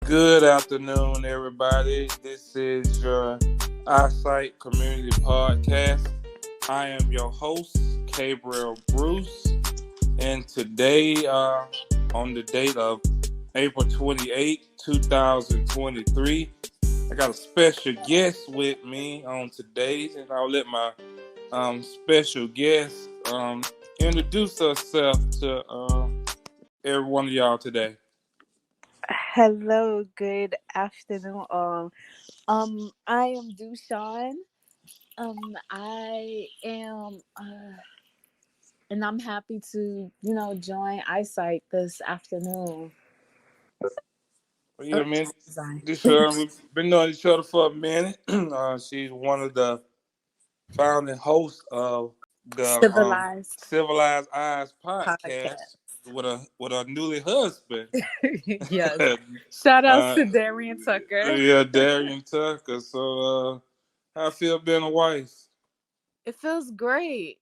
Good afternoon, everybody. This is your Isight Community Podcast. I am your host, Gabriel Bruce, and today, on the date of April 28, 2023, I got a special guest with me on today's, and I'll let my special guest introduce herself to every one of y'all today. Hello, good afternoon. I am Dushun. I am, and I'm happy to, join Isight this afternoon. Yeah, man. Sorry. We've been knowing each other for a minute. She's one of the founding hosts of the Civilized Civilized Eyes podcast podcast. with a newly husband. Yes. Shout out uh, to Darian Tucker. yeah, Darian Tucker. So, how I feel being a wife? It feels great.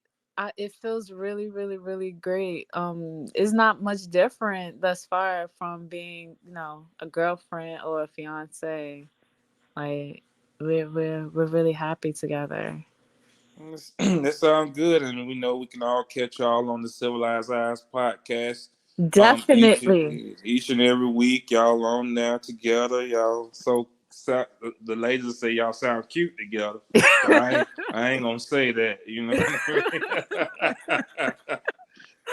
It feels really, really, really great. It's not much different thus far from being, a girlfriend or a fiance. Like we're really happy together. That sounds good, and we know we can all catch y'all on the Civilized Eyes podcast. Definitely. Each and every week, y'all on there together. Y'all the ladies say y'all sound cute together. I ain't gonna say that, you know. I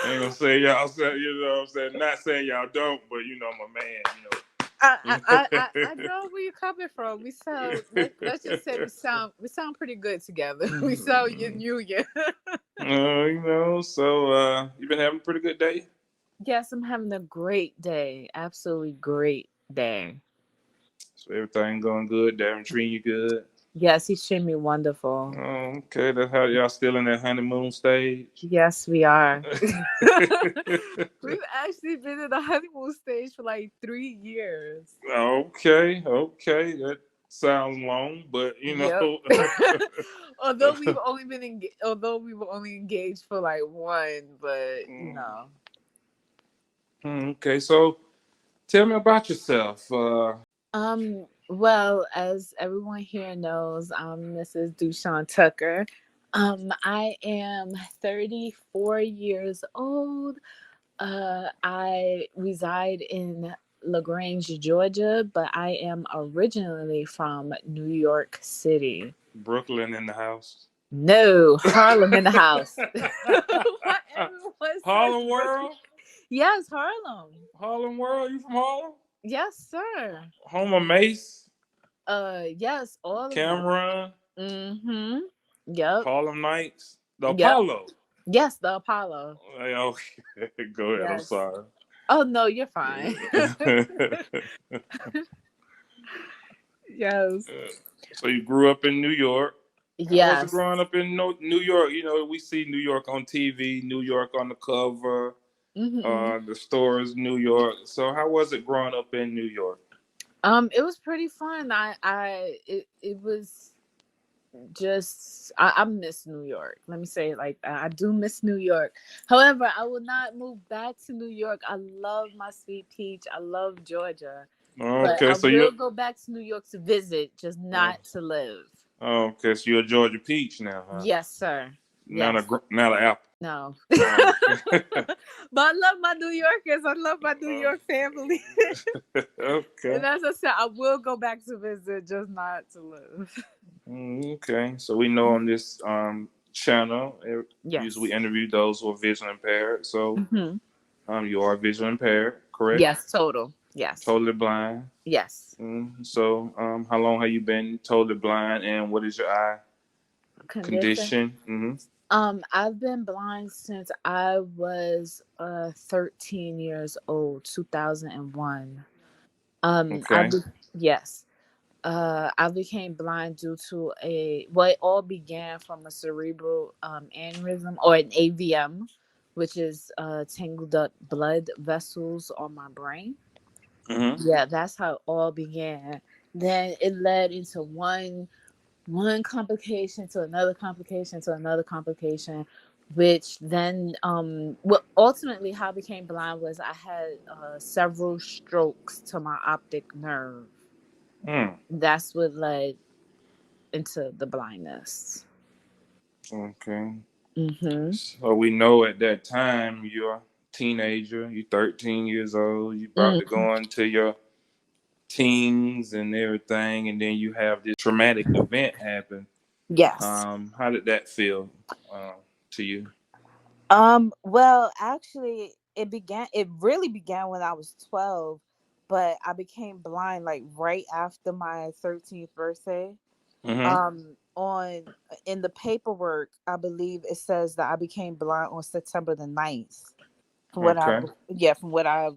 ain't gonna say y'all say, you know what I'm saying. Not saying y'all don't, but you know, I'm a man, you know. I know where you're coming from. Let's just say we sound pretty good together. We sound yin. So you been having a pretty good day? Yes, I'm having a great day. Absolutely great day. So everything going good? Darren treating you good? Yes, he's treating me wonderful. Oh, okay. That's how y'all still in that honeymoon stage? Yes, we are. We've actually been in the honeymoon stage for like 3 years. Okay. That sounds long, but you know. Yep. Although we were only engaged for like one, but Okay, so tell me about yourself. Well, as everyone here knows, I'm Mrs. Dushun Tucker. I am 34 years old. I reside in LaGrange, Georgia, but I am originally from New York City. Brooklyn in the house. No, Harlem in the house. Harlem World? Yes, Harlem. Harlem World? You from Harlem? Yes, sir. Home of Mace? Yes, all Cameron? of them. Mm-hmm. Yep. Harlem Nights? The Yep. Apollo? Yes, the Apollo. Okay, go ahead. Yes. I'm sorry. Oh, no, you're fine. Yes. So you grew up in New York. Yes. How was it growing up in New York? You know, we see New York on TV, New York on the cover, the stores, New York. So how was it growing up in New York? It was pretty fun. It was just I miss New York. Let me say it like that. I do miss New York. However, I will not move back to New York. I love my sweet peach. I love Georgia. Okay, but I will go back to New York to visit, just not to live. Okay, so you're a Georgia peach now, huh? Yes, sir. Not an apple. No. But I love my New Yorkers. I love my New York family. Okay. And as I said, I will go back to visit, just not to live. Okay, so we know on this channel, usually we interview those who are visually impaired. So, you are visually impaired, correct? Yes, total. Yes. Totally blind. Yes. So, how long have you been totally blind, and what is your eye condition? I've been blind since I was 13 years old, 2001. Okay. Yes. I became blind due to it all began from a cerebral aneurysm, or an AVM, which is tangled up blood vessels on my brain. Yeah, that's how it all began. Then it led into one complication to another complication to another complication, which then what ultimately how I became blind was I had several strokes to my optic nerve. Mm, That's what led into the blindness. okay. Mm-hmm. So we know at that time you're a teenager, you're 13 years old, you're about to Mm. go into your teens and everything, and then you have this traumatic event happen. Yes. How did that feel to you? Well, actually, it really began when I was 12, but I became blind like right after my 13th birthday. Mm-hmm. On in the paperwork, I believe it says that I became blind on September the 9th. From what I Okay. yeah, from what I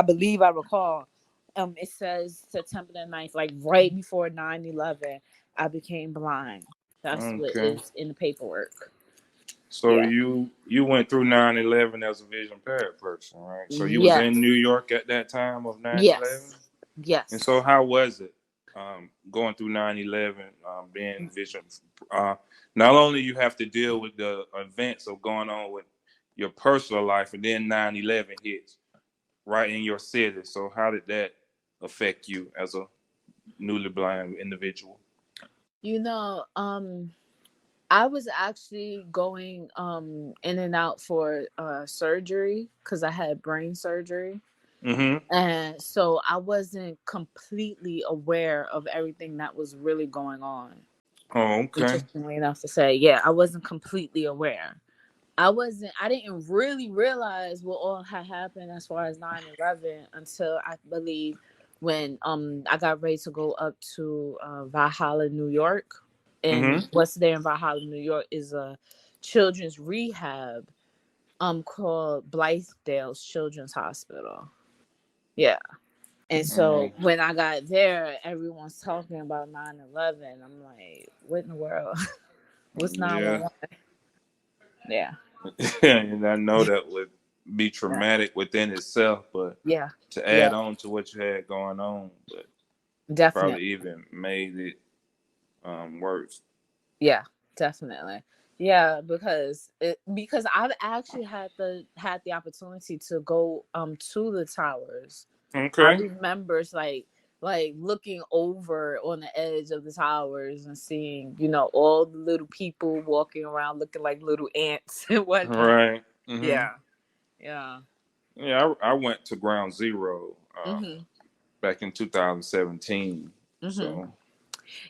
believe I recall. It says September the 9th, like right before 9/11, I became blind. That's what Okay. is in the paperwork. So Yeah. you went through 9/11 as a vision impaired person, right? So you was in Yes. New York at that time of 9/11. Yes. And so Yes. how was it going through 9/11, being vision? Uh, Not only you have to deal with the events of going on with your personal life, and then 9/11 hits right in your city. So how did that affect you as a newly blind individual? You know, I was actually going in and out for surgery because I had brain surgery. Mm-hmm. And so I wasn't completely aware of everything that was really going on. Oh, okay. Interestingly enough to say, yeah, I wasn't completely aware. I didn't really realize what all had happened as far as 9/11 until I believe when I got ready to go up to Valhalla, New York. And Mm-hmm. what's there in Valhalla, New York is a children's rehab called Blythedale's Children's Hospital. Yeah. And so Um, when I got there, everyone's talking about 9/11. I'm like, what in the world? What's yeah. 911? Yeah. And I know that would be Yeah. traumatic within itself, but Yeah. to Yeah. add on to what you had going on, but Definitely. probably even made it worse. Yeah, definitely. Yeah, because I've actually had the opportunity to go to the towers. I Okay. remember it's like looking over on the edge of the towers and seeing, all the little people walking around looking like little ants and All whatnot. right. Mm-hmm. Yeah. Yeah. Yeah, I went to Ground Zero Mhm. back in 2017. Mhm. So,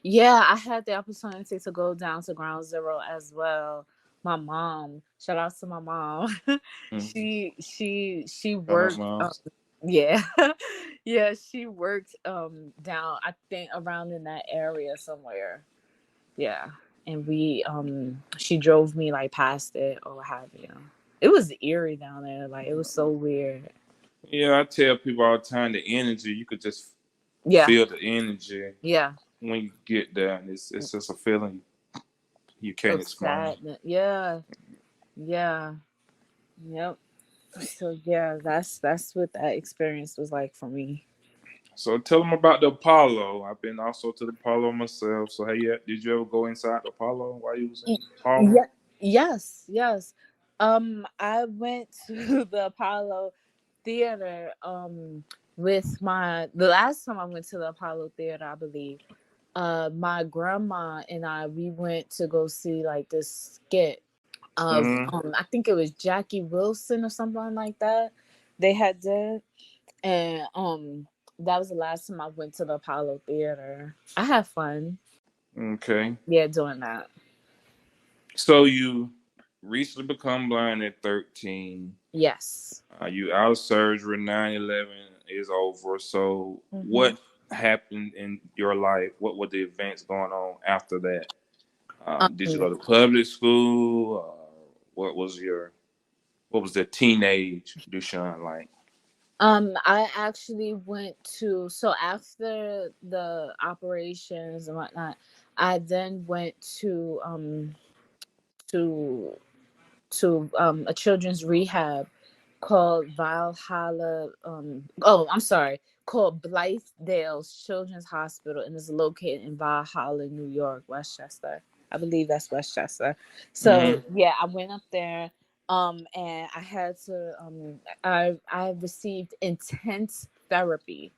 Yeah, I had the opportunity to go down to Ground Zero as well. My mom, shout out to my mom. mm, she shout out, worked. moms. Yeah, yeah, she worked down. I think around in that area somewhere. Yeah, and we she drove me like past it or what have you. It was eerie down there. Like it was so weird. Yeah, I tell people all the time the energy, you could just Yeah, feel the energy yeah. when you get there. And it's just a feeling you can't Of explain. sadness. Yeah, yeah. Yep. So yeah, that's what that experience was like for me. So tell them about the Apollo. I've been also to the Apollo myself. So hey, did you ever go inside the Apollo while you was in Apollo? Yeah. Yes. Yes. I went to the Apollo Theater. With the last time I went to the Apollo Theater, I believe. My grandma and we went to go see like this skit of Mm-hmm. I think it was Jackie Wilson or something like that. They had did. And that was the last time I went to the Apollo Theater. I had fun. Okay. Yeah, doing that. So you recently become blind at 13. Yes. You out of surgery. 9/11 is over. So Hmm. what happened in your life? What were the events going on after that? Did you Um, go to public school? What was what was the teenage Dushun like? I actually went to so after the operations and whatnot, I then went to a children's rehab called Valhalla. Oh, I'm sorry, called Blythedale's Children's Hospital, and is located in Valhalla, New York, Westchester. I believe that's Westchester. So Mm-hmm. yeah, I went up there, and I had to, I received intense therapy,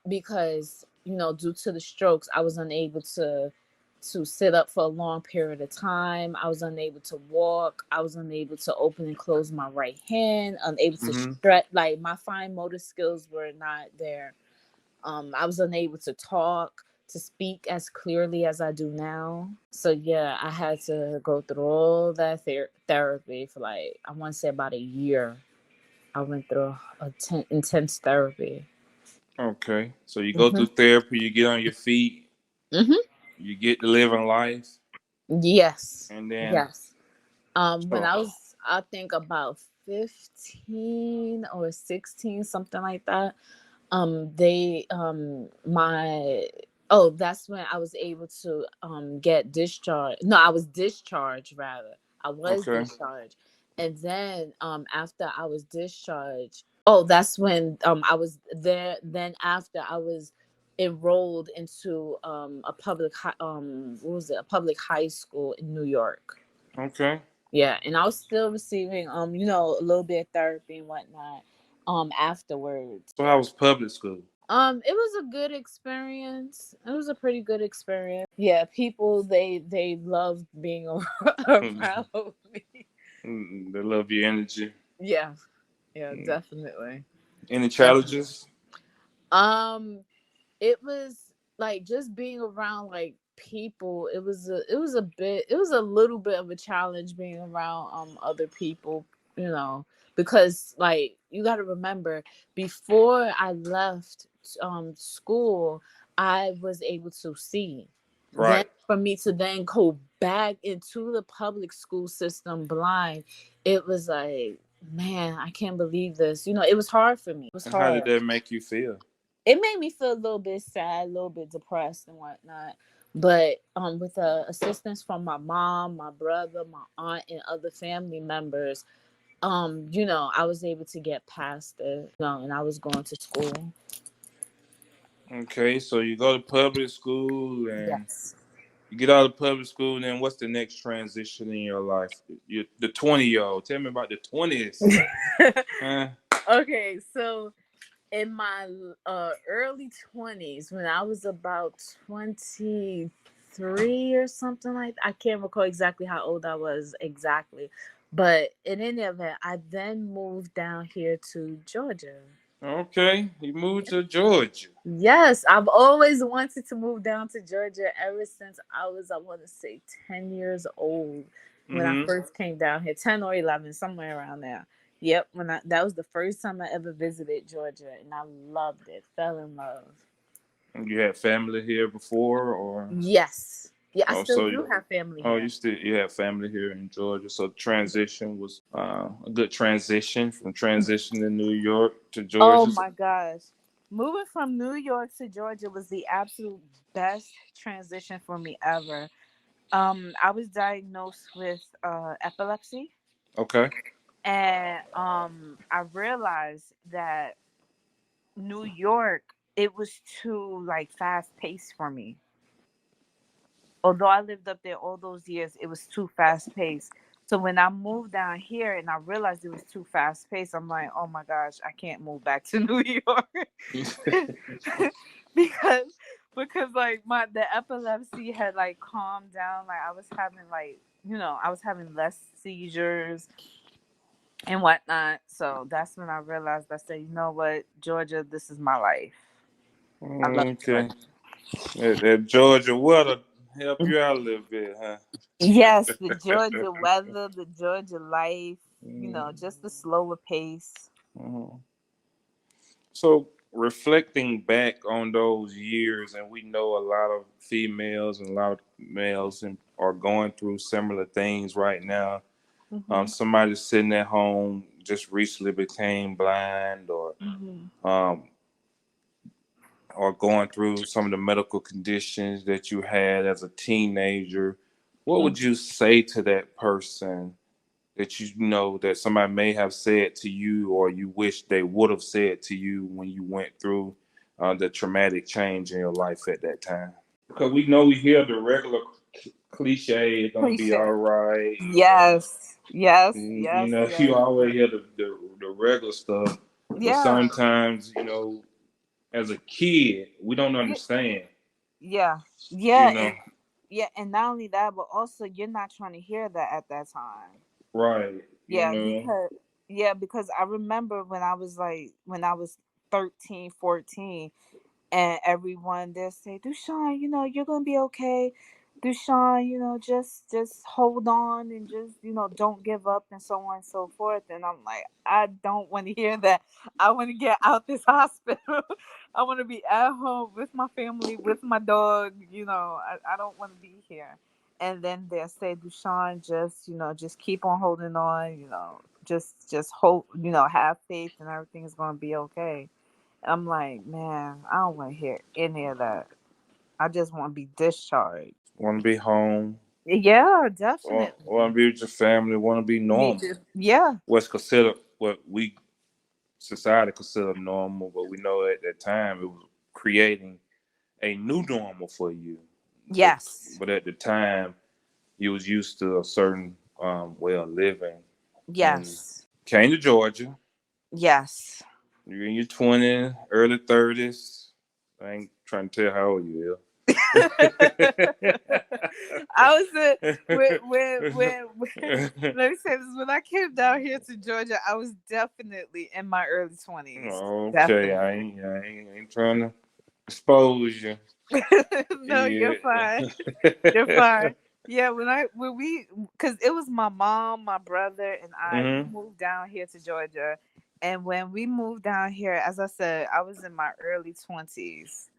because due to the strokes, I was unable to sit up for a long period of time. I was unable to walk. I was unable to open and close my right hand. Unable to Mm-hmm. stretch. Like my fine motor skills were not there. I was unable to talk, to speak as clearly as I do now. So yeah, I had to go through all that therapy for, like, I want to say about a year. I went through intense therapy. Okay. So you go Hmm. through therapy, you get on your feet, Hmm. you get to living life, Yes. and then Yes. When so I was, I think about 15 or 16, something like that. They my Oh, that's when I was able to get discharged. No, I was discharged, rather. I was okay, discharged. And then after I was discharged, oh, that's when I was there. Then after I was enrolled into a what was it? A public high school in New York. okay. Yeah, and I was still receiving a little bit of therapy and whatnot afterwards. So how was public school? It was a good experience. It was a pretty good experience. Yeah, people, they loved being around me. They love your energy. Yeah, yeah, Mm. definitely. Any Definitely. challenges? Um, it was like just being around like people. It was a little bit of a challenge being around other people, you know, because like you got to remember, before I left school, I was able to see. Then Right. for me to then go back into the public school system blind, it was like, man, I can't believe this. It was hard for me. It was And how did hard. that make you feel? It made me feel a little bit sad, a little bit depressed and whatnot. But with assistance from my mom, my brother, my aunt, and other family members, I was able to get past it. And I was going to school. Okay, so you go to public school and Yes. you get out of public school, and then what's the next transition in your life? The 20-year-old. Tell me about the 20s. Huh? Okay, so in my early 20s, when I was about 23 or something like that. I can't recall exactly how old I was exactly. But in any event, I then moved down here to Georgia. Okay, you moved to Georgia. Yes, I've always wanted to move down to Georgia ever since I want to say 10 years old when I Mm-hmm. first came down here, 10 or 11, somewhere around there. Yep, that was the first time I ever visited Georgia, and I loved it, fell in love. You had family here before, or Yes. Yeah, I still also, do have family oh, here. you have family here in Georgia. So the transition was a good transition from transition to New York to Oh Georgia. my gosh. Moving from New York to Georgia was the absolute best transition for me ever. I was diagnosed with epilepsy, Okay. and I realized that New York, it was too like fast paced for me. Although I lived up there all those years, it was too fast paced. So when I moved down here and I realized it was too fast paced, I'm like, oh my gosh, I can't move back to New York. because because like the epilepsy had like calmed down. Like I was having like, I was having less seizures and whatnot. So that's when I realized, I said, you know what, Georgia, this is my life. I love Okay. Georgia. That Georgia weather help you out a little bit, huh? Yes, the Georgia weather, the Georgia life, Mhm. just the slower pace. Mhm. So reflecting back on those years, and we know a lot of females and a lot of males are going through similar things right now. Hmm. Somebody sitting at home just recently became blind, Hmm. um, or going through some of the medical conditions that you had as a teenager. What would you say to that person that you know that somebody may have said to you, or you wish they would have said to you when you went through the traumatic change in your life at that time? Because we know we hear the regular cliche. It's gonna be all Cliche. right. Yes. Yes. You Yes. know, Yes. you always Yes. hear the regular stuff, but Yeah. sometimes, as a kid, we don't Yeah. understand. Yeah. You Yeah. know, And not only that, but also you're not trying to hear that at that time. right? You Yeah, know, because I remember when I was 13, 14. And everyone there say, Dushun, you're gonna be okay. Dushun, just hold on and just, don't give up and so on and so forth. And I'm like, I don't want to hear that. I want to get out this hospital. I want to be at home with my family, with my dog. I don't want to be here. And then they say, Dushun, just keep on holding on. Just hope. Have faith, and everything is gonna be okay. I'm like, man, I don't want to hear any of that. I just want to be discharged. want to be home, Yeah, want to definitely. be with your family, want to be normal. Yeah. What's considered what we society considered normal, but we know at that time it was creating a new normal for you. But Yes. but at the time you was used to a certain way of living, and Yes. came to Georgia. Yes. You're in your 20s, early 30s. I ain't trying to tell how old you I was when is. let me say this, when I came down here to Georgia, I was definitely in my early 20s. Okay, Definitely. I ain't trying to expose you. No, you're Yeah. fine. You're fine. Yeah, when we because it was my mom, my brother, and we Hmm. moved down here to Georgia. And when we moved down here, as I said, I was in my early 20s.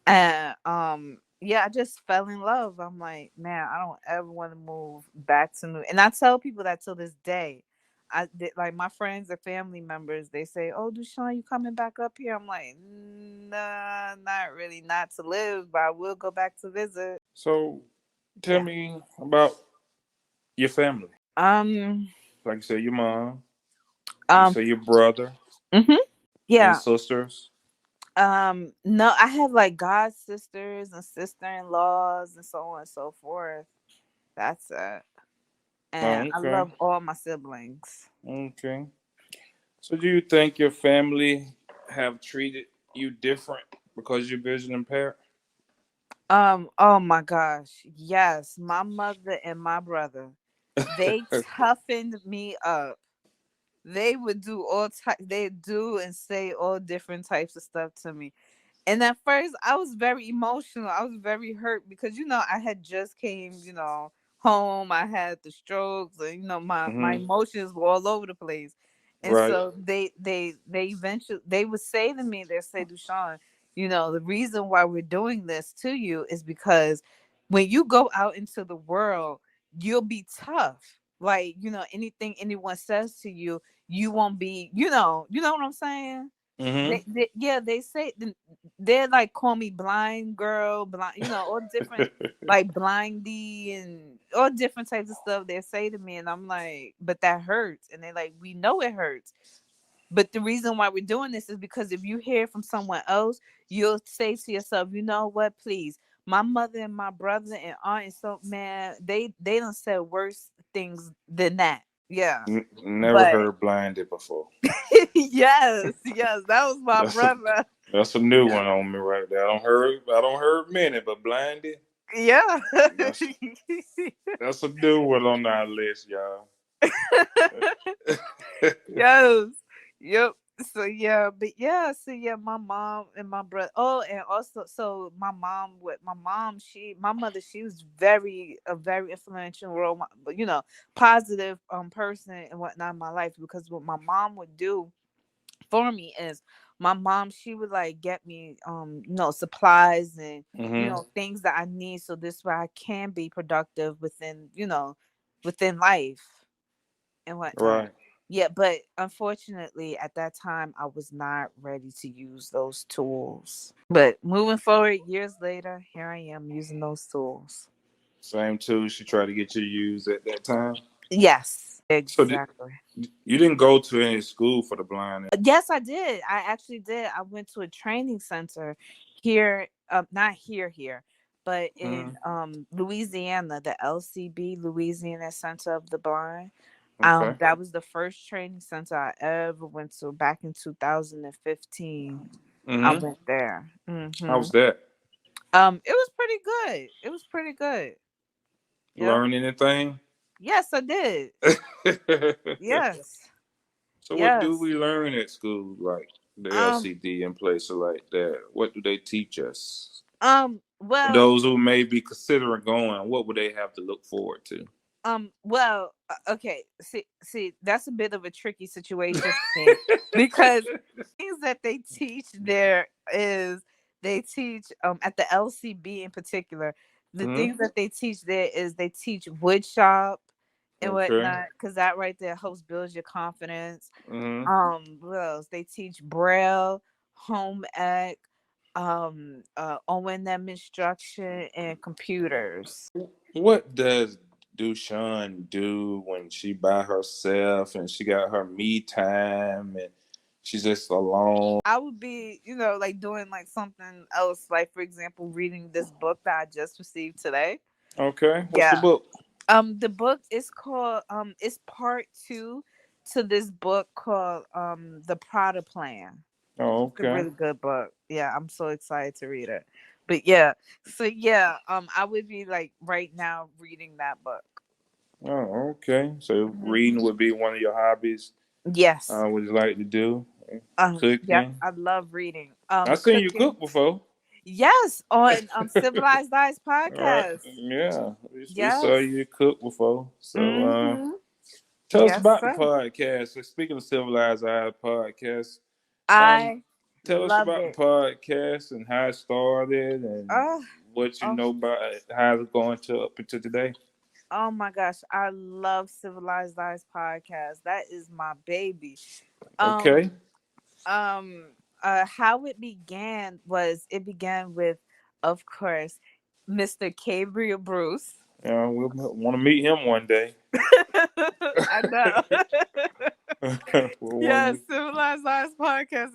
And yeah, I just fell in love. I'm like, man, I don't ever want to move back to New. And I tell people that till this day. Like my friends or family members, they say, "Oh, Dushun, you coming back up here?" I'm like, nah, not really, not to live, but I will go back to visit. So tell Yeah. me about your family. Um. Like you said, your mom. You Um. say your brother. Mhm. Any Yeah. sisters? No, I have like god sisters and sister-in-laws and so on and so forth. That's it. Oh, And I okay. love all my siblings. Okay. So do you think your family have treated you different because you're visually impaired? Oh my gosh. Yes, my mother and my brother, they toughened me up. They would do they do and say all different types of stuff to me. And at first I was very emotional. I was very hurt because I had just came, home. I had the strokes and my Hmm. emotions were all over the place. And Right. so they eventually they would say to me, they say, Dushun, the reason why we're doing this to you is because when you go out into the world, you'll be tough. Like, anything anyone says to you, you won't be, you know what I'm saying? Hmm. Yeah, they say they're like call me blind girl, blind, all different like blindy and all different types of stuff they say to me, and I'm like, but that hurts, and they're like, we know it hurts, but the reason why we're doing this is because if you hear from someone else, you'll say to yourself, you know what, please. My mother and my brother and aunt and so man, they don't say worse things than that. Yeah. Never But heard blinded before. yes, that was my That's a brother. that's a new one on me right there. I don't heard many, but blinded. Yeah. That's that's a new one on our list, y'all. Yes. Yep. So yeah, but yeah, so yeah, my mom and my brother. Oh, and also, so my mother, she was a very influential role, but positive person and whatnot in my life, because what my mom would do for me is my mom, she would like get me supplies and Hmm. things that I need, so this way I can be productive within life and whatnot. Right. Yeah, but unfortunately at that time I was not ready to use those tools. But moving forward, years later, here I am using those tools. Same tool she tried to get you to use at that time. Yes, So exactly. you didn't go to any school for the blind? Yes, I did. I actually did. I went to a training center here, not here. but in Mm-hmm. Louisiana, the LCB, Louisiana Center of the Blind. Okay. That was the first training center I ever went to back in 2015. I Mm-hmm. went there. How's that? It was pretty good. It was pretty good. Yep. Learn anything? Yes, I did. Yes. So what do Yes. we learn at school, like the Um. LCD and places like that? What do they teach us? For Well. those who may be considering going, what would they have to look forward to? Well. Okay. See. That's a bit of a tricky situation for me because things that they teach there is they teach at the LCB in particular. The Hmm. things that they teach there is they teach wood shop and Okay. whatnot because that right there helps build your confidence. Hmm. What else? They teach Braille, home ec, O&M instruction, and computers. What does Dushun do when she by herself and she got her me time and she's just alone? I would be, like doing like something else, like for example, reading this book that I just received today. Okay. What's the Yeah. book? The book is called it's part two to this book called The Prada Plan. Oh, It's a okay. really good book. Yeah, I'm so excited to read it. But yeah, so yeah, I would be like right now reading that book. Oh, okay. So reading Mhm. would be one of your hobbies. Yes. Would you like to do Yep, cooking? I love reading. I seen you Cooking. cook before. Yes, on Civilized Eyes Right? podcast. Yeah, we saw Yes. you cook before. So, Mhm. tell us Yes, about the sir. podcast. So speaking of Civilized Eye podcast, um, I tell us love about the it. podcast and how it started and Oh, what you oh, know about it, how it's going to up until today. oh my gosh, I love Civilized Eyes podcast. That is my baby. Um, Okay. um, how it began was it began with, of course, Mr. Gabriel Bruce. We want to meet him one day. I know. we want Yes, to. Civilized Eyes podcast.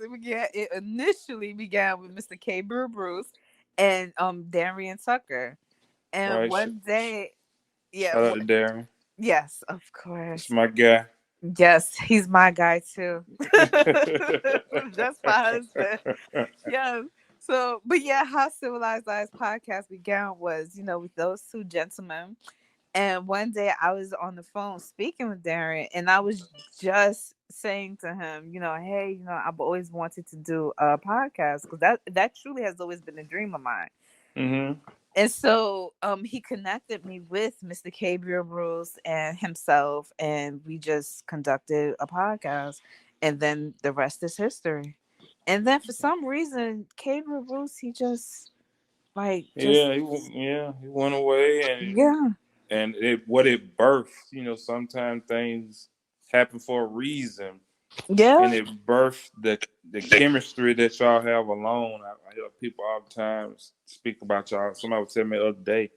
It initially began with Mr. Gabriel Bruce and Darian Tucker. And Right. one day, yeah, Shout out to Darren. yes, of It's course. my guy. Yes, he's my guy too. That's my husband. Yeah. So, but yeah, how Civilized Eyes podcast began was, with those two gentlemen. And one day I was on the phone speaking with Darren, and I was just saying to him, hey, I've always wanted to do a podcast because that truly has always been a dream of mine. Hmm. And so he connected me with Mr. Gabriel Bruce and himself, and we just conducted a podcast. And then the rest is history. And then for some reason, Gabriel Bruce, he just like just Yeah, he went away, yeah. and what it birthed. Sometimes things happen for a reason, Yeah. and it birthed the chemistry that y'all have alone. I hear people all the time speak about y'all. Somebody was telling me the other day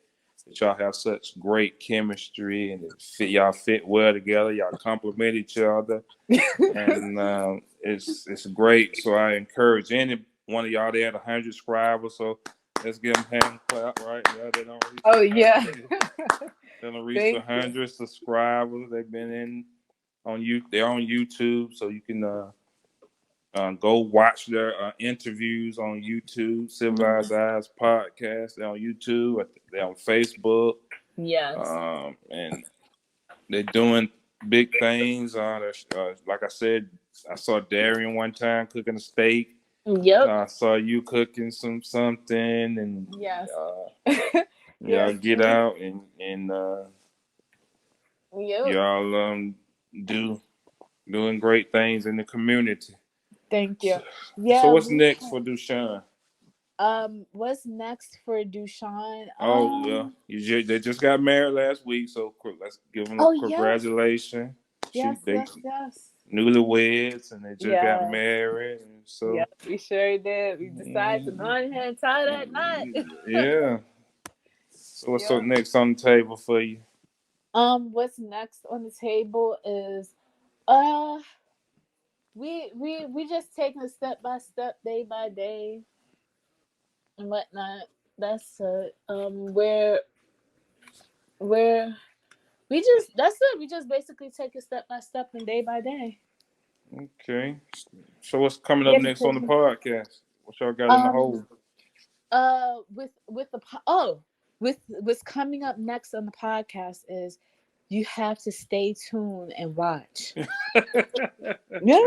that y'all have such great chemistry, and y'all fit well together. Y'all complement each other, and it's great. So I encourage any one of y'all that had 100 subscribers. So let's give them hand clap, right? Yeah, they don't reach Oh the yeah. 100. They don't reach the Thank you. 100 subscribers. They've been in on you. They're on YouTube, so you can go watch their interviews on YouTube. Civilized Mhm. Eyes podcast. They're on YouTube. They're on Facebook, Yes. and they're doing big things. Like I said, I saw Darian one time cooking a steak. Yep. I saw you cooking something, and Yes. uh, Yes. y'all get out and Yep. y'all do doing great things in the community. Thank you. So, so Yeah, what's we next for Dushan? what's next for Dushon? Oh, well, they just got married last week, so let's give them a Oh yes. congratulations. Yes, They yes, yes. newlyweds and they just got Yes. married, and Yes, so we sure did. We decided to go mm, ahead and tie that knot. yeah. So what's up Yeah. next on the table for you? What's next on the table is uh we just taking it step by step, day by day and whatnot. That's it. Where we just that's it. We just basically take it step by step and day by day. Okay. So what's coming up Yeah, next on because the podcast? What y'all got in the um hole? with the with what's coming up next on the podcast is you have to stay tuned and watch. Yeah.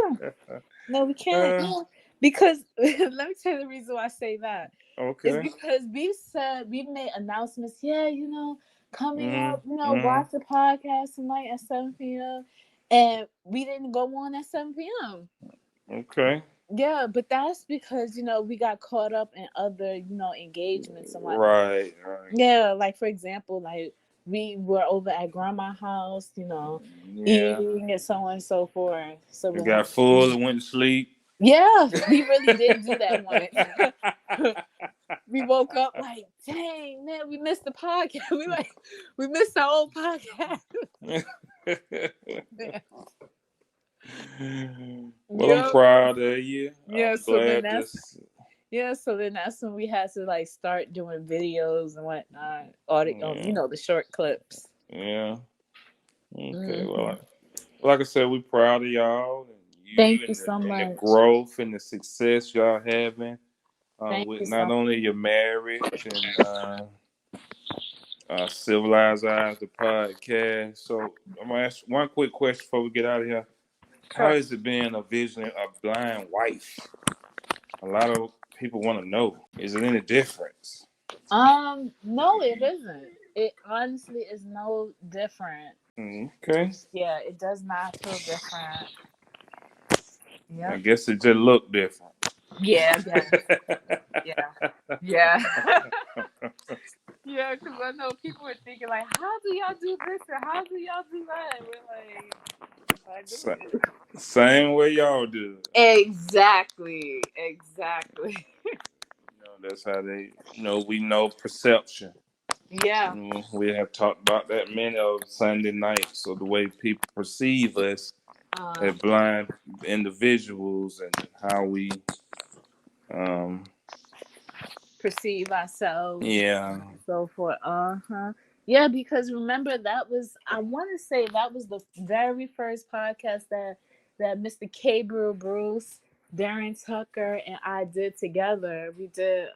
No, we can't. Uh, Yeah. Because let me tell you the reason why I say that. It's okay. because we've made announcements, yeah, coming up, Mm-hmm. Mm-hmm. watch the podcast tonight at 7 p.m. And we didn't go on at 7 p.m. Okay. Yeah, but that's because, we got caught up in other, engagements and whatnot. Right. Right. Yeah, like for example, like we were over at grandma's house, Yeah. eating and so on and so forth. So We we got had full and went to sleep. yeah, we really did do that once. We woke up like, dang man, we missed the podcast. We missed our old podcast. Well, I'm Yep. proud of you. Yeah, I'm so then glad that's this. yeah, so then that's when we had to like start doing videos and whatnot. All the Yeah. the short clips. Yeah. Okay. Hmm. Well, like I said, we proud of y'all and you Thank you so and the much. growth and the success y'all having. Thank With you not so only your marriage and Civilized Eyes, the podcast. So I'm gonna ask one quick question before we get out of here. How Sure. is it being a blind wife? A lot of people want to know. Is it any difference? No, it isn't. It honestly is no different. Okay. Yeah, it does not feel different. I Yep. guess it just looked different. Yeah, I guess. Yeah. Yeah. Yeah, because I know people are thinking like, how do y'all do this and how do y'all do that? And we're like, I Sa- do. Same way y'all do. Exactly. Exactly. That's how they. We know perception. Yeah. We have talked about that many of Sunday nights. So the way people perceive us as Um, blind individuals and how we, um, perceive ourselves yeah, and so forth. Uh-huh. Yeah, because remember I want to say that was the very first podcast that Mr. Gabriel Bruce, Darren Tucker, and I did together. We did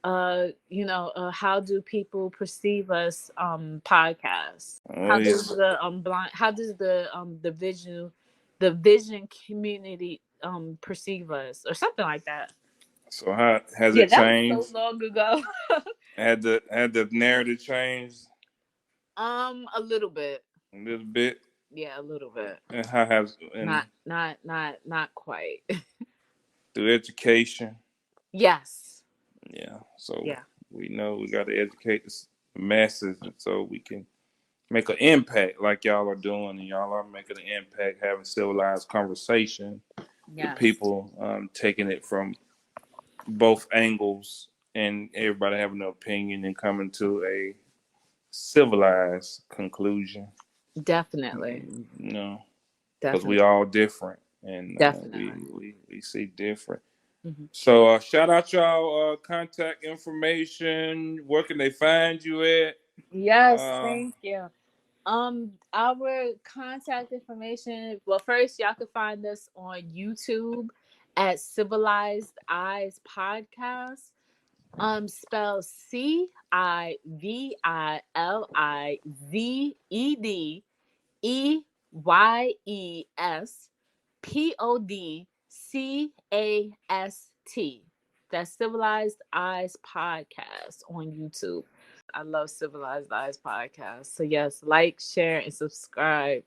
how do people perceive us podcast. oh How yeah. does the blind how does the vision community perceive us or something like that. So how has Yeah, it that was so changed? long ago. Had the narrative changed A little bit. a little bit? Yeah, a little bit. And how has and Not quite. through education? Yes. Yeah. So Yeah. we know we got to educate the masses, and so we can make an impact like y'all are doing, and y'all are making an impact, having civilized conversation with Yes. people, taking it from both angles, and everybody having an opinion and coming to a civilized conclusion. Definitely. Because we Definitely. all different, and Definitely. we see different. Hmm. So shout out y'all contact information. Where can they find you at? Yes, Uh, thank you. Our contact information. Well, first y'all can find us on YouTube at Civilized Eyes Podcast. Spell CIVILIZEDEYES That's Civilized Eyes Podcast on YouTube. I love Civilized Eyes Podcast. So yes, like, share, and subscribe.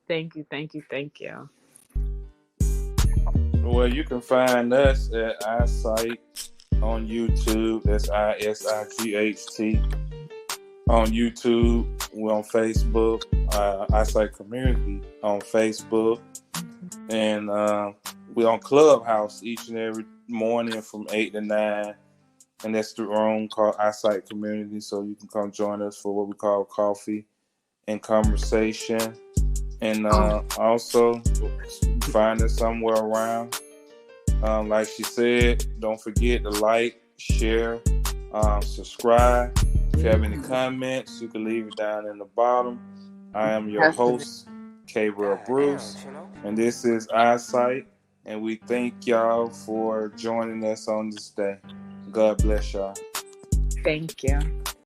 Thank you, thank you, thank you. well, you can find us at Isight on YouTube. That's ISIGHT on YouTube. We're on Facebook, Isight Community on Facebook, and we're on Clubhouse each and every morning from 8 to 9. And that's the room called Isight Community. So you can come join us for what we call coffee and conversation. And also find us somewhere around. Like she said, don't forget to like, share, Subscribe. If you have any comments, you can leave it down in the bottom. I am your Definitely. host, Gabriel Bruce, and this is Isight, and we thank y'all for joining us on this day. God bless y'all. Thank you.